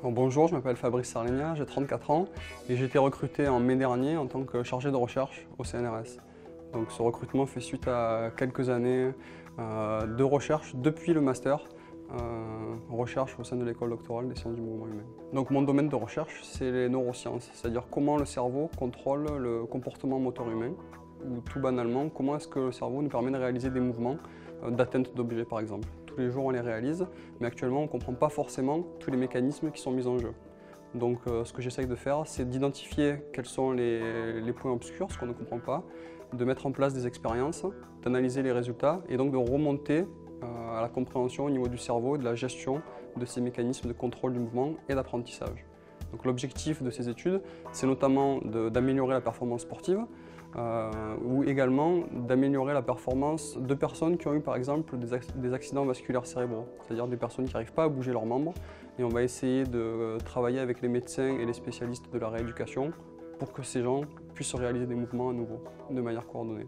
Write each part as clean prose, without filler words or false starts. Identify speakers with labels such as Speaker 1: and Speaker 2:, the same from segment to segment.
Speaker 1: Bonjour, je m'appelle Fabrice Sarlegna, j'ai 34 ans et j'ai été recruté en mai dernier en tant que chargé de recherche au CNRS. Donc ce recrutement fait suite à quelques années de recherche depuis le master, recherche au sein de l'école doctorale des sciences du mouvement humain. Donc mon domaine de recherche, c'est les neurosciences, c'est-à-dire comment le cerveau contrôle le comportement moteur humain, ou tout banalement, comment est-ce que le cerveau nous permet de réaliser des mouvements d'atteinte d'objets par exemple. Tous les jours on les réalise, mais actuellement on ne comprend pas forcément tous les mécanismes qui sont mis en jeu. Donc ce que j'essaye de faire, c'est d'identifier quels sont les points obscurs, ce qu'on ne comprend pas, de mettre en place des expériences, d'analyser les résultats et donc de remonter à la compréhension au niveau du cerveau et de la gestion de ces mécanismes de contrôle du mouvement et d'apprentissage. Donc l'objectif de ces études, c'est notamment d'améliorer la performance sportive ou également d'améliorer la performance de personnes qui ont eu par exemple des accidents vasculaires cérébraux, c'est-à-dire des personnes qui n'arrivent pas à bouger leurs membres, et on va essayer de travailler avec les médecins et les spécialistes de la rééducation pour que ces gens puissent réaliser des mouvements à nouveau, de manière coordonnée.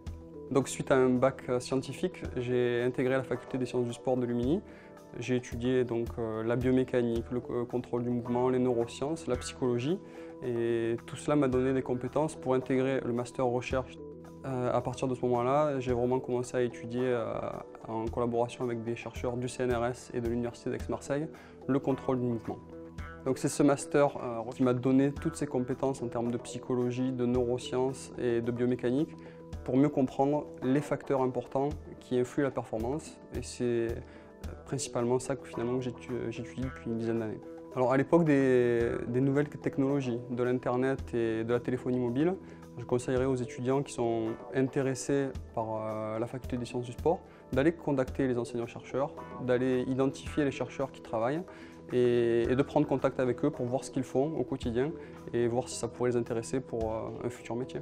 Speaker 1: Donc suite à un bac scientifique, j'ai intégré la faculté des sciences du sport de Lumini. J'ai étudié donc la biomécanique, le contrôle du mouvement, les neurosciences, la psychologie, et tout cela m'a donné des compétences pour intégrer le master recherche. À partir de ce moment-là, j'ai vraiment commencé à étudier en collaboration avec des chercheurs du CNRS et de l'Université d'Aix-Marseille le contrôle du mouvement. Donc c'est ce master qui m'a donné toutes ces compétences en termes de psychologie, de neurosciences et de biomécanique pour mieux comprendre les facteurs importants qui influent la performance, et c'est principalement ça que finalement j'étudie depuis une dizaine d'années. Alors à l'époque des nouvelles technologies, de l'internet et de la téléphonie mobile, je conseillerais aux étudiants qui sont intéressés par la faculté des sciences du sport d'aller contacter les enseignants-chercheurs, d'aller identifier les chercheurs qui travaillent et de prendre contact avec eux pour voir ce qu'ils font au quotidien et voir si ça pourrait les intéresser pour un futur métier.